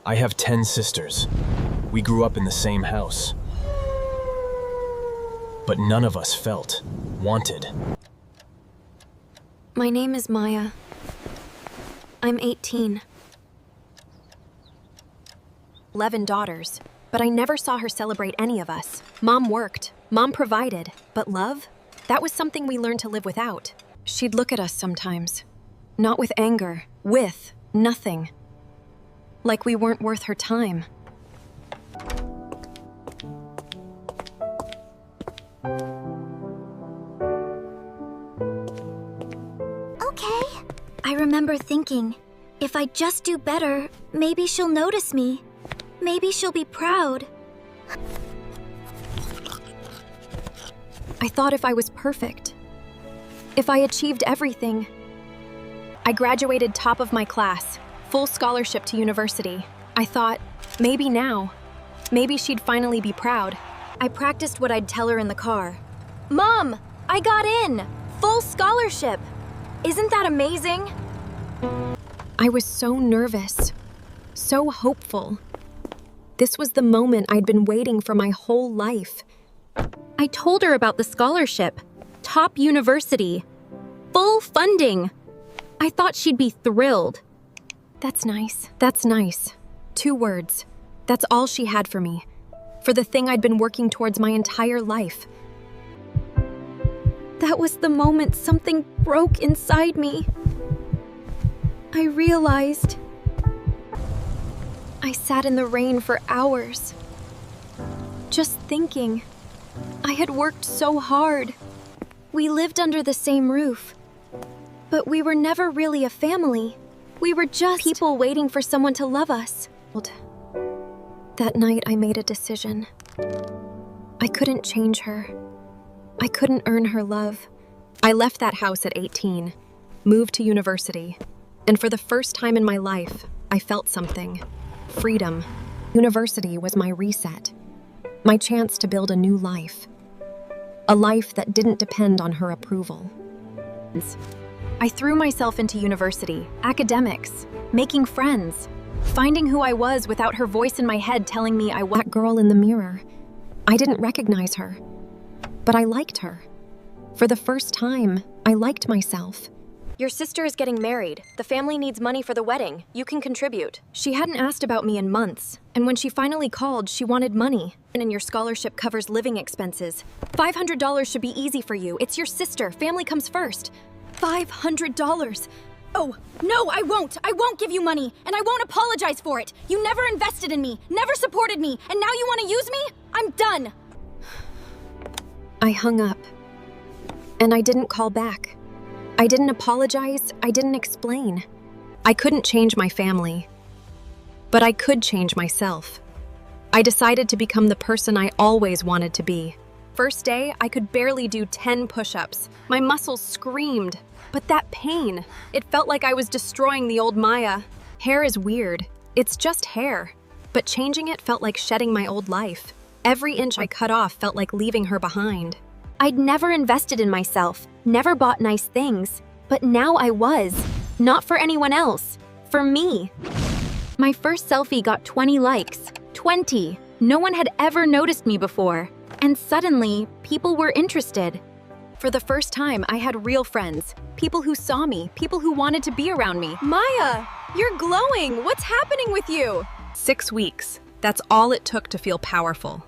I have 10 sisters. We grew up in the same house. But none of us felt wanted. My name is Maya. I'm 18. 11 daughters, but I never saw her celebrate any of us. Mom worked, Mom provided, but love? That was something we learned to live without. She'd look at us sometimes. Not with anger, with nothing. Like we weren't worth her time. Okay. I remember thinking, if I just do better, maybe she'll notice me. Maybe she'll be proud. I thought if I was perfect, if I achieved everything. I graduated top of my class, full scholarship to university. I thought, maybe now, maybe she'd finally be proud. I practiced what I'd tell her in the car. Mom, I got in! Full scholarship! Isn't that amazing? I was so nervous, so hopeful. This was the moment I'd been waiting for my whole life. I told her about the scholarship, top university, full funding. I thought she'd be thrilled. That's nice. That's nice. 2 words. That's all she had for me, for the thing I'd been working towards my entire life. That was the moment something broke inside me. I realized. I sat in the rain for hours, just thinking. I had worked so hard. We lived under the same roof, but we were never really a family. We were just people waiting for someone to love us. That night, I made a decision. I couldn't change her. I couldn't earn her love. I left that house at 18, moved to university, and for the first time in my life, I felt something. Freedom. University was my reset. My chance to build a new life. A life that didn't depend on her approval. I threw myself into university, academics, making friends, finding who I was without her voice in my head telling me I was that girl in the mirror. I didn't recognize her, but I liked her. For the first time, I liked myself. Your sister is getting married. The family needs money for the wedding. You can contribute. She hadn't asked about me in months, and when she finally called, she wanted money. And your scholarship covers living expenses. $500 should be easy for you. It's your sister. Family comes first. $500. Oh, no, I won't. I won't give you money, and I won't apologize for it. You never invested in me, never supported me, and now you want to use me? I'm done. I hung up, and I didn't call back. I didn't apologize, I didn't explain. I couldn't change my family, but I could change myself. I decided to become the person I always wanted to be. First day, I could barely do 10 push-ups. My muscles screamed, but that pain, it felt like I was destroying the old Maya. Hair is weird, it's just hair, but changing it felt like shedding my old life. Every inch I cut off felt like leaving her behind. I'd never invested in myself, never bought nice things, but now I was. Not for anyone else, for me. My first selfie got 20 likes. 20! No one had ever noticed me before. And suddenly, people were interested. For the first time, I had real friends. People who saw me, people who wanted to be around me. Maya, you're glowing! What's happening with you? 6 weeks. That's all it took to feel powerful.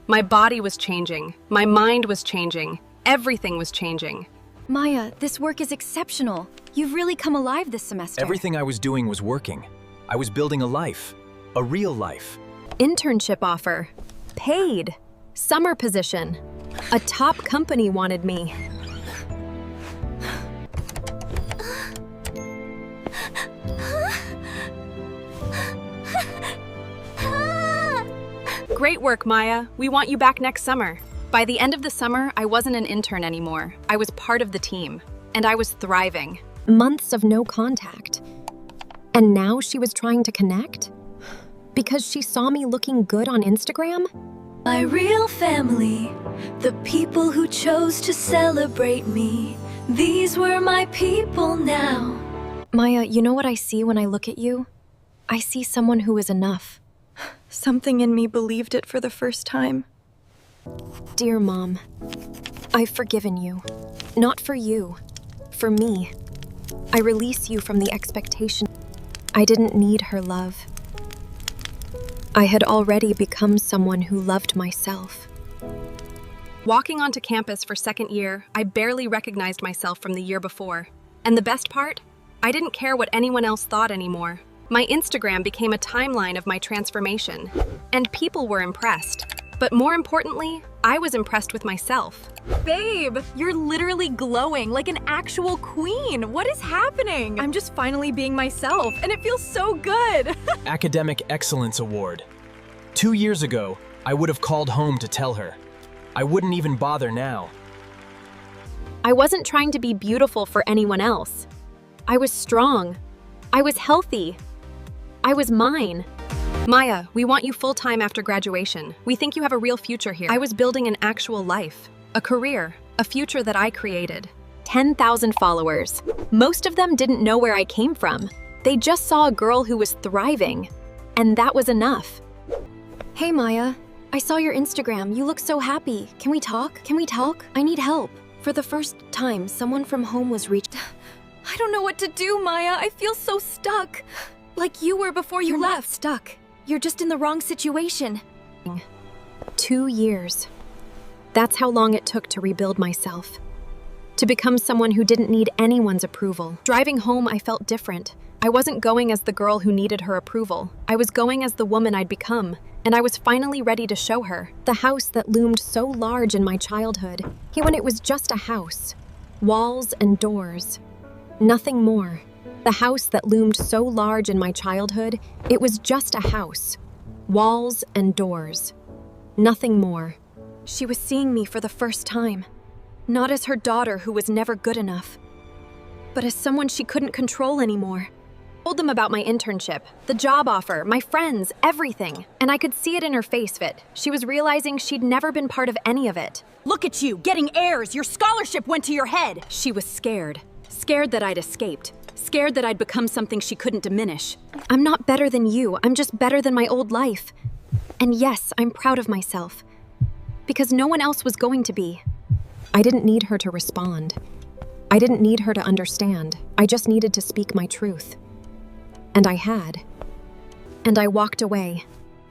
My body was changing. My mind was changing. Everything was changing. Maya, this work is exceptional. You've really come alive this semester. Everything I was doing was working. I was building a life. A real life. Internship offer. Paid. Summer position. A top company wanted me. Great work, Maya. We want you back next summer. By the end of the summer, I wasn't an intern anymore. I was part of the team, and I was thriving. Months of no contact. And now she was trying to connect? Because she saw me looking good on Instagram? My real family, the people who chose to celebrate me. These were my people now. Maya, you know what I see when I look at you? I see someone who is enough. Something in me believed it for the first time. Dear Mom, I've forgiven you. Not for you, for me. I release you from the expectation. I didn't need her love. I had already become someone who loved myself. Walking onto campus for second year, I barely recognized myself from the year before. And the best part? I didn't care what anyone else thought anymore. My Instagram became a timeline of my transformation, and people were impressed. But more importantly, I was impressed with myself. Babe, you're literally glowing like an actual queen. What is happening? I'm just finally being myself, and it feels so good. Academic Excellence Award. 2 years ago, I would have called home to tell her. I wouldn't even bother now. I wasn't trying to be beautiful for anyone else. I was strong. I was healthy. I was mine. Maya, we want you full-time after graduation. We think you have a real future here. I was building an actual life, a career, a future that I created. 10,000 followers. Most of them didn't know where I came from. They just saw a girl who was thriving, and that was enough. Hey Maya, I saw your Instagram. You look so happy. Can we talk? Can we talk? I need help. For the first time, someone from home was reached. I don't know what to do, Maya. I feel so stuck. Like you were before you You're left. not stuck. You're just in the wrong situation. 2 years. That's how long it took to rebuild myself. To become someone who didn't need anyone's approval. Driving home, I felt different. I wasn't going as the girl who needed her approval. I was going as the woman I'd become, and I was finally ready to show her. The house that loomed so large in my childhood, when it was just a house. Walls and doors. Nothing more. The house that loomed so large in my childhood, it was just a house. Walls and doors. Nothing more. She was seeing me for the first time. Not as her daughter who was never good enough, but as someone she couldn't control anymore. I told them about my internship, the job offer, my friends, everything. And I could see it in her face, Vit. She was realizing she'd never been part of any of it. Look at you, getting A's. Your scholarship went to your head. She was scared. Scared that I'd escaped. Scared that I'd become something she couldn't diminish. I'm not better than you. I'm just better than my old life. And yes, I'm proud of myself. Because no one else was going to be. I didn't need her to respond. I didn't need her to understand. I just needed to speak my truth. And I had. And I walked away.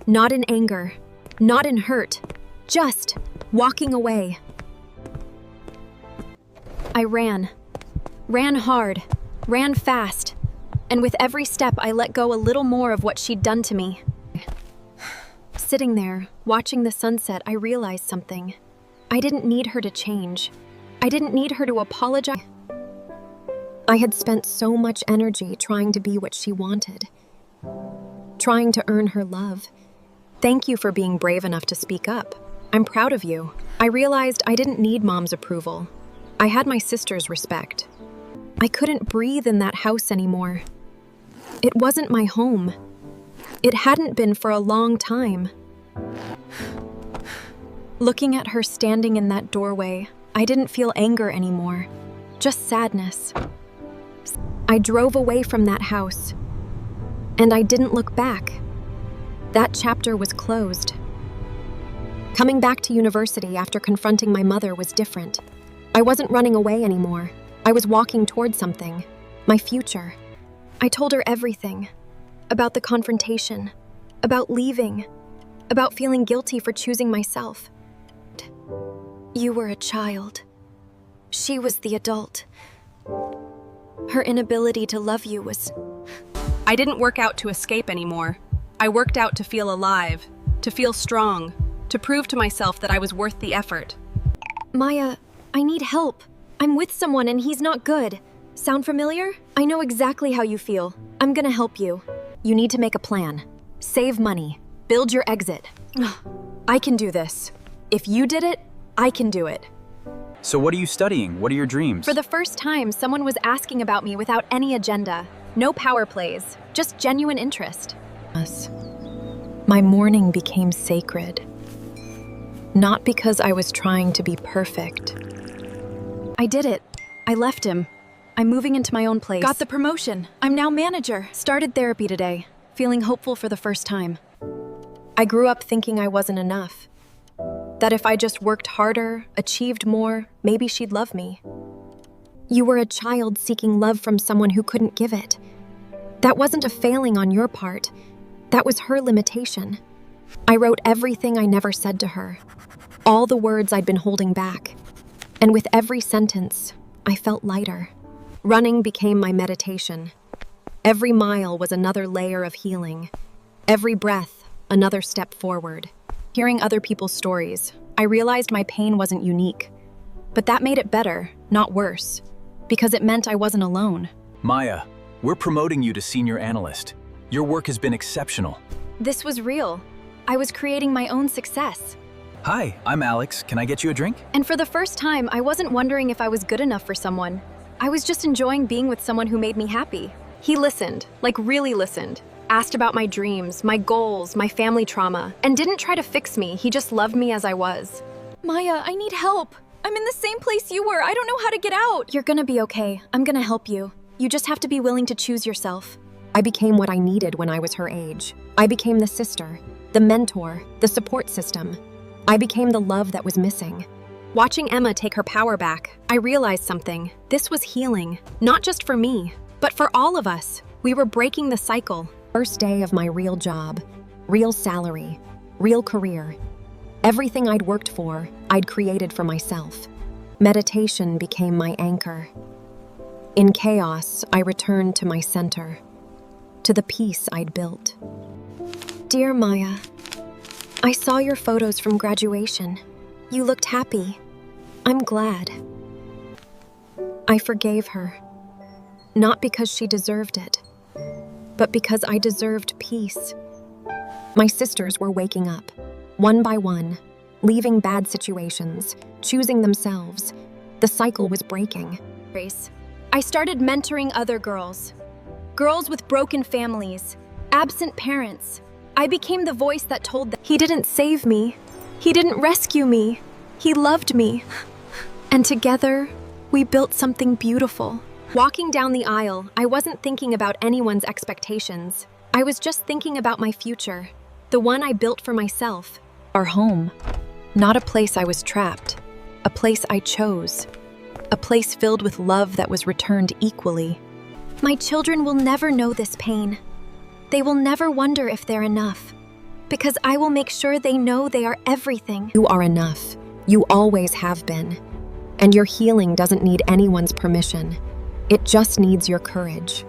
Not in anger. Not in hurt. Just walking away. I ran. Ran hard. Ran fast. And with every step, I let go a little more of what she'd done to me. Sitting there, watching the sunset, I realized something. I didn't need her to change. I didn't need her to apologize. I had spent so much energy trying to be what she wanted. Trying to earn her love. Thank you for being brave enough to speak up. I'm proud of you. I realized I didn't need Mom's approval. I had my sister's respect. I couldn't breathe in that house anymore. It wasn't my home. It hadn't been for a long time. Looking at her standing in that doorway, I didn't feel anger anymore, just sadness. I drove away from that house, and I didn't look back. That chapter was closed. Coming back to university after confronting my mother was different. I wasn't running away anymore. I was walking toward something, my future. I told her everything. About the confrontation, about leaving, about feeling guilty for choosing myself. You were a child. She was the adult. Her inability to love you was... I didn't work out to escape anymore. I worked out to feel alive, to feel strong, to prove to myself that I was worth the effort. Maya, I need help. I'm with someone and he's not good. Sound familiar? I know exactly how you feel. I'm gonna help you. You need to make a plan. Save money. Build your exit. I can do this. If you did it, I can do it. So what are you studying? What are your dreams? For the first time, someone was asking about me without any agenda. No power plays, just genuine interest. My morning became sacred. Not because I was trying to be perfect. I did it. I left him. I'm moving into my own place. Got the promotion. I'm now manager. Started therapy today. feeling hopeful for the first time. I grew up thinking I wasn't enough. That if I just worked harder, achieved more, maybe she'd love me. You were a child seeking love from someone who couldn't give it. That wasn't a failing on your part. That was her limitation. I wrote everything I never said to her, all the words I'd been holding back. And with every sentence, I felt lighter. Running became my meditation. Every mile was another layer of healing. Every breath, another step forward. Hearing other people's stories, I realized my pain wasn't unique. But that made it better, not worse, because it meant I wasn't alone. Maya, we're promoting you to senior analyst. Your work has been exceptional. This was real. I was creating my own success. Hi, I'm Alex. Can I get you a drink? And for the first time, I wasn't wondering if I was good enough for someone. I was just enjoying being with someone who made me happy. He listened, like really listened. Asked about my dreams, my goals, my family trauma, and didn't try to fix me. He just loved me as I was. Maya, I need help. I'm in the same place you were. I don't know how to get out. You're gonna be okay. I'm gonna help you. You just have to be willing to choose yourself. I became what I needed when I was her age. I became the sister, the mentor, the support system. I became the love that was missing. Watching Emma take her power back, I realized something. This was healing, not just for me, but for all of us. We were breaking the cycle. First day of my real job, real salary, real career. Everything I'd worked for, I'd created for myself. Meditation became my anchor. In chaos, I returned to my center, to the peace I'd built. Dear Maya, I saw your photos from graduation. You looked happy. I'm glad. I forgave her. Not because she deserved it, but because I deserved peace. My sisters were waking up, one by one, leaving bad situations, choosing themselves. The cycle was breaking. I started mentoring other girls. Girls with broken families, absent parents. I became the voice that told them, he didn't save me. He didn't rescue me. He loved me. And together, we built something beautiful. Walking down the aisle, I wasn't thinking about anyone's expectations. I was just thinking about my future, the one I built for myself. Our home. Not a place I was trapped. A place I chose. A place filled with love that was returned equally. My children will never know this pain. They will never wonder if they're enough. Because I will make sure they know they are everything. You are enough. You always have been. And your healing doesn't need anyone's permission. It just needs your courage.